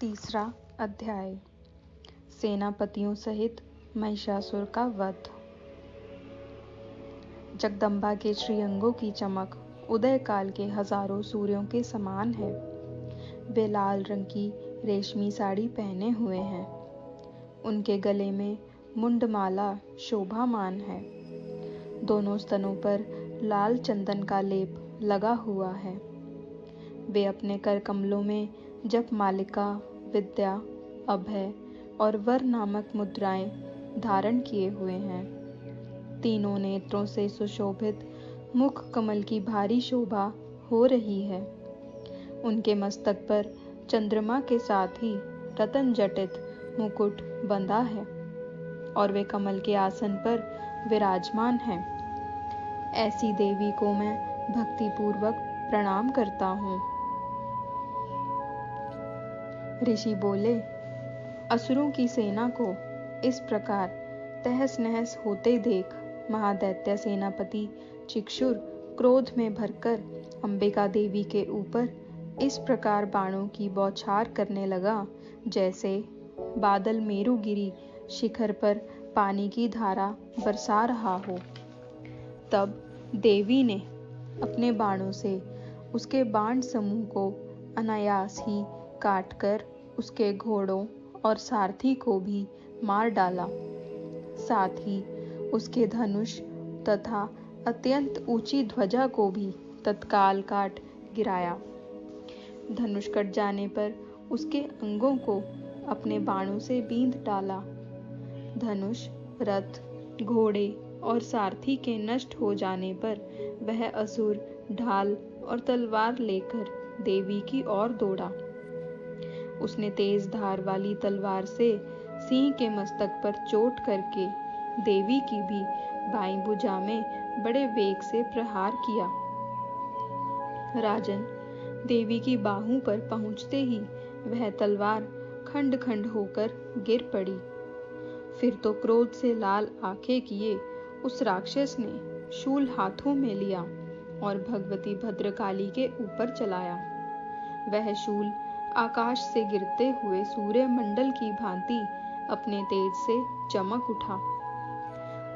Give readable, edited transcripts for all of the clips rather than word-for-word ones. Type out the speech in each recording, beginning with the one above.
तीसरा अध्याय। सेनापतियों सहित महिषासुर का वध। जगदम्बा के श्रीअंगों की चमक उदय काल के हजारों सूर्यों के समान है। वे लाल रंग की रेशमी साड़ी पहने हुए हैं। उनके गले में मुंडमाला शोभामान है। दोनों स्तनों पर लाल चंदन का लेप लगा हुआ है। वे अपने कर कमलों में जप मालिका, विद्या, अभय और वर नामक मुद्राएं धारण किए हुए हैं। तीनों नेत्रों से सुशोभित मुख कमल की भारी शोभा हो रही है। उनके मस्तक पर चंद्रमा के साथ ही रतन जटित मुकुट बंधा है और वे कमल के आसन पर विराजमान हैं। ऐसी देवी को मैं भक्तिपूर्वक प्रणाम करता हूँ। ऋषि बोले, असुरों की सेना को इस प्रकार तहस नहस होते देख महादैत्य सेनापति चिक्षुर क्रोध में भरकर अंबिका देवी के ऊपर इस प्रकार बाणों की बौछार करने लगा, जैसे बादल मेरुगिरी शिखर पर पानी की धारा बरसा रहा हो। तब देवी ने अपने बाणों से उसके बाण समूह को अनायास ही काटकर उसके घोड़ों और सारथी को भी मार डाला। साथ ही उसके धनुष तथा अत्यंत ऊंची ध्वजा को भी तत्काल काट गिराया। धनुष कट जाने पर उसके अंगों को अपने बाणों से बींध डाला। धनुष, रथ, घोड़े और सारथी के नष्ट हो जाने पर वह असुर ढाल और तलवार लेकर देवी की ओर दौड़ा। उसने तेज धार वाली तलवार से सिंह के मस्तक पर चोट करके देवी की भी बाईं भुजा में बड़े वेग से प्रहार किया। राजन, देवी की बाहों पर पहुंचते ही वह तलवार खंड खंड होकर गिर पड़ी। फिर तो क्रोध से लाल आंखें किए उस राक्षस ने शूल हाथों में लिया और भगवती भद्रकाली के ऊपर चलाया। वह शूल आकाश से गिरते हुए सूर्य मंडल की भांति अपने तेज से चमक उठा।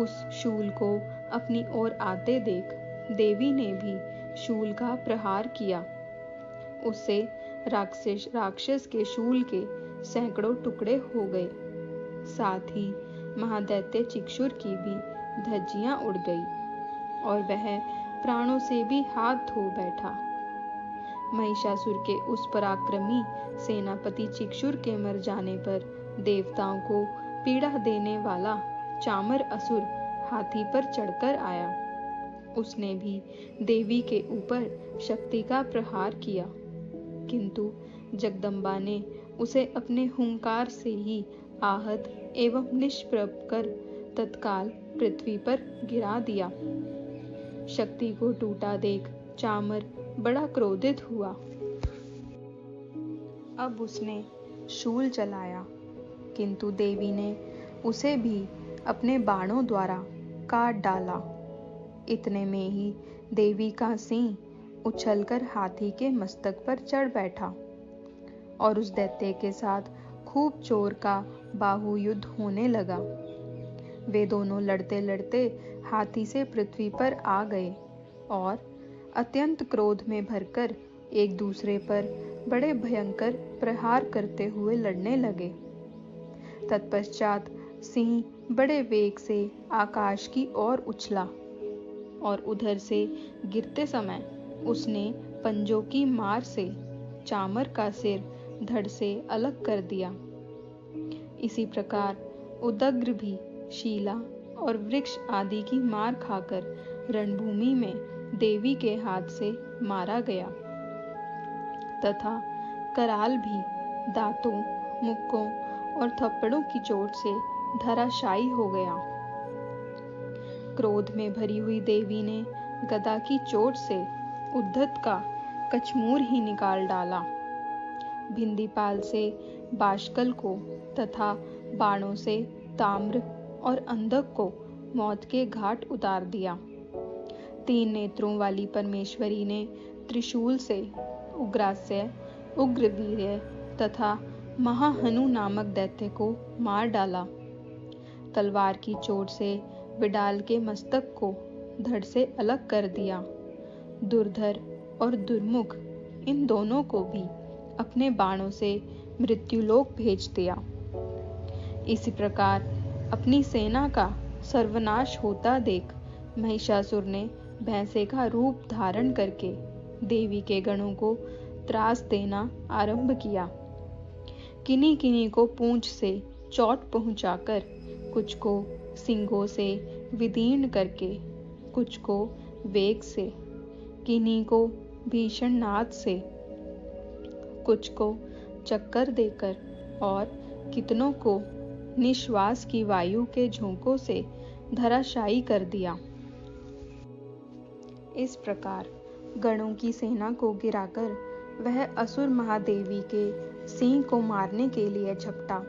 उस शूल को अपनी ओर आते देख देवी ने भी शूल का प्रहार किया। उससे राक्षस के शूल के सैकड़ों टुकड़े हो गए। साथ ही महादैत्य चिक्षुर की भी धज्जियां उड़ गई और वह प्राणों से भी हाथ धो बैठा। महिषासुर के उस पराक्रमी सेनापति चिक्षुर के मर जाने पर देवताओं को पीड़ा देने वाला चामर असुर हाथी पर चढ़कर आया। उसने भी देवी के ऊपर शक्ति का प्रहार किया, किंतु जगदम्बा ने उसे अपने हुंकार से ही आहत एवं निष्प्रभ कर तत्काल पृथ्वी पर गिरा दिया। शक्ति को टूटा देख चामर बड़ा क्रोधित हुआ। अब उसने शूल चलाया, किंतु देवी ने उसे भी अपने बाणों द्वारा काट डाला। इतने में ही देवी का सिंह उछलकर हाथी के मस्तक पर चढ़ बैठा और उस दैत्य के साथ खूब जोर का बाहु युद्ध होने लगा। वे दोनों लड़ते लड़ते हाथी से पृथ्वी पर आ गए और अत्यंत क्रोध में भरकर एक दूसरे पर बड़े भयंकर प्रहार करते हुए लड़ने लगे। तत्पश्चात सिंह बड़े वेग से आकाश की ओर उछला और उधर से गिरते समय उसने पंजों की मार से चामर का सिर धड़ से अलग कर दिया। इसी प्रकार उदग्र भी शीला और वृक्ष आदि की मार खाकर रणभूमि में देवी के हाथ से मारा गया तथा कराल भी दांतों, मुक्कों और थप्पड़ों की चोट से धराशायी हो गया। क्रोध में भरी हुई देवी ने गदा की चोट से उद्धत का कचमूर ही निकाल डाला। भिंदीपाल से बाष्कल को तथा बाणों से ताम्र और अंधक को मौत के घाट उतार दिया। 3 नेत्रों वाली परमेश्वरी ने त्रिशूल से उग्रास्य, उग्रवीर्य तथा महाहनु नामक दैत्य को मार डाला। तलवार की चोट से विडाल के मस्तक को धड़ से अलग कर दिया। दुर्धर और दुर्मुख इन दोनों को भी अपने बाणों से मृत्युलोक भेज दिया। इसी प्रकार अपनी सेना का सर्वनाश होता देख महिषासुर ने भैंसे का रूप धारण करके देवी के गणों को त्रास देना आरंभ किया। किन्हीं किन्हीं को पूंछ से चोट पहुंचाकर, कुछ को सींगों से विदीर्ण करके, कुछ को वेग से, किन्हीं को भीषण नाद से, कुछ को चक्कर देकर और कितनों को निश्वास की वायु के झोंकों से धराशायी कर दिया। इस प्रकार गणों की सेना को गिराकर वह असुर महादेवी के सिंह को मारने के लिए झपटा।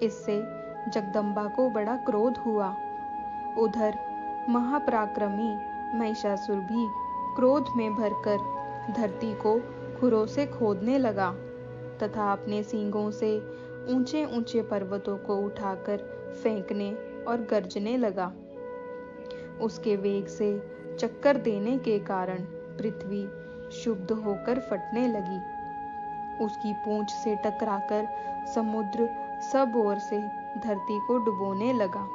इससे जगदम्बा को बड़ा क्रोध हुआ। उधर महापराक्रमी महिषासुर भी क्रोध में भरकर धरती को खुरों से खोदने लगा तथा अपने सींगों से ऊंचे ऊंचे पर्वतों को उठाकर फेंकने और गरजने लगा। उसके वेग से चक्कर देने के कारण पृथ्वी क्षुब्ध होकर फटने लगी। उसकी पूंछ से टकराकर समुद्र सब ओर से धरती को डुबोने लगा।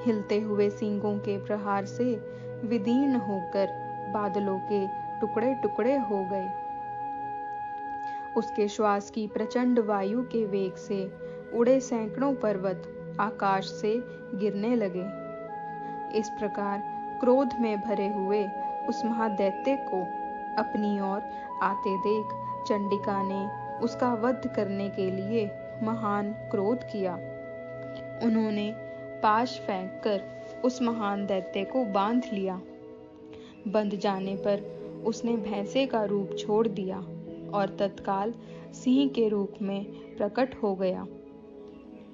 हिलते हुए सींगों के प्रहार से विदीर्ण होकर बादलों के टुकड़े टुकड़े हो गए। उसके श्वास की प्रचंड वायु के वेग से उड़े सैकड़ों पर्वत आकाश से गिरने लगे। इस प्रकार क्रोध में भरे हुए उस महादैत्य को अपनी ओर आते देख चंडिका ने उसका वध करने के लिए महान क्रोध किया। उन्होंने पाश फेंककर उस महान दैत्य को बांध लिया। बंध जाने पर उसने भैंसे का रूप छोड़ दिया और तत्काल सिंह के रूप में प्रकट हो गया।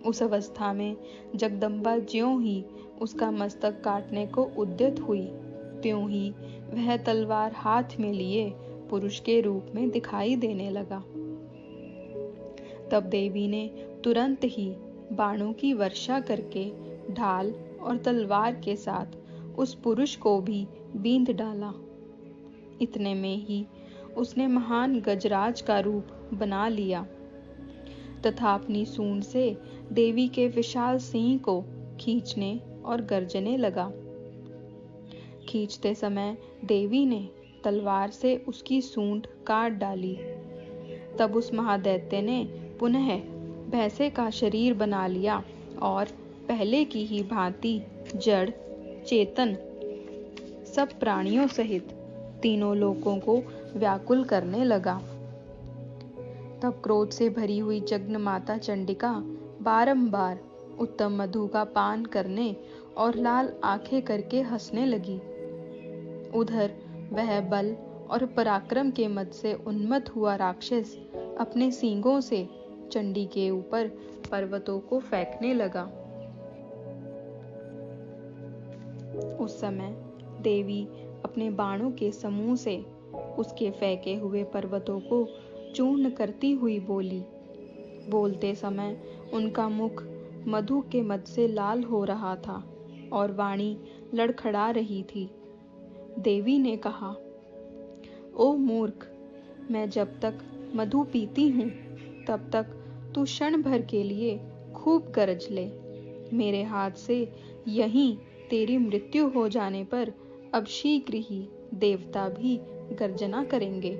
उस अवस्था में जगदम्बा ज्यों ही उसका मस्तक काटने को उद्यत हुई, त्यों ही वह तलवार हाथ में लिए पुरुष के रूप में दिखाई देने लगा। तब देवी ने तुरंत ही बाणों की वर्षा करके ढाल और तलवार के साथ उस पुरुष को भी बींध डाला। इतने में ही उसने महान गजराज का रूप बना लिया तथा अपनी सूंड से देवी के विशाल सिंह को खींचने और गर्जने लगा। खींचते समय देवी ने तलवार से उसकी सूंड काट डाली। तब उस महादैत्य ने पुनः भैंसे का शरीर बना लिया और पहले की ही भांति जड़, चेतन सब प्राणियों सहित तीनों लोकों को व्याकुल करने लगा। तब क्रोध से भरी हुई जगन माता चंडिका बारंबार उत्तम मधु का पान करने और लाल आंखें करके हंसने लगी। उधर वह बल और पराक्रम के मद से उन्मत्त हुआ राक्षस अपने सींगों से चंडी के ऊपर पर्वतों को फेंकने लगा। उस समय देवी अपने बाणों के समूह से उसके फेंके हुए पर्वतों को चूर्ण करती हुई बोली। बोलते समय उनका मुख मधु के मद से लाल हो रहा था और वाणी लड़खड़ा रही थी। देवी ने कहा, ओ मूर्ख, मैं जब तक मधु पीती हूँ तब तक तू क्षण भर के लिए खूब गरज ले। मेरे हाथ से यहीं तेरी मृत्यु हो जाने पर अब शीघ्र ही देवता भी गर्जना करेंगे।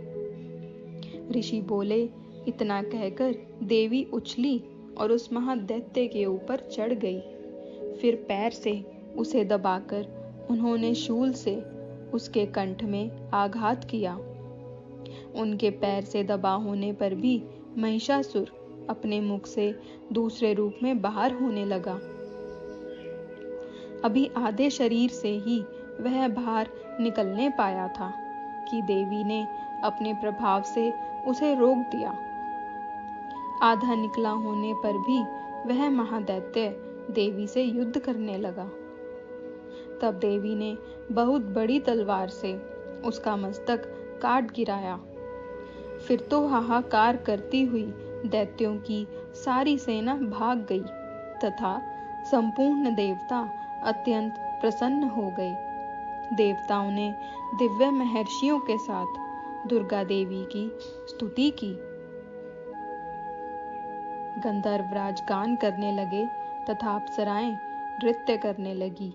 ऋषि बोले। इतना कहकर देवी उछली और उस महादैत्य के ऊपर चढ़ गई। फिर पैर से उसे दबाकर उन्होंने शूल से उसके कंठ में आघात किया। उनके पैर से दबा होने पर भी महिषासुर अपने मुख से दूसरे रूप में बाहर होने लगा। अभी आधे शरीर से ही वह बाहर निकलने पाया था कि देवी ने अपने प्रभाव से उसे रोक दिया। आधा निकला होने पर भी वह महादैत्य देवी से युद्ध करने लगा। तब देवी ने बहुत बड़ी तलवार से उसका मस्तक काट गिराया। फिर तो हाहाकार करती हुई दैत्यों की सारी सेना भाग गई तथा संपूर्ण देवता अत्यंत प्रसन्न हो गए। देवताओं ने दिव्य महर्षियों के साथ दुर्गा देवी की स्तुति की। गंधर्वराज गान करने लगे तथा अप्सराएं नृत्य करने लगी।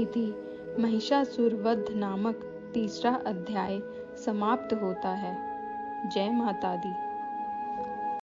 इति महिषासुर वध नामक तीसरा अध्याय समाप्त होता है। जय माता दी।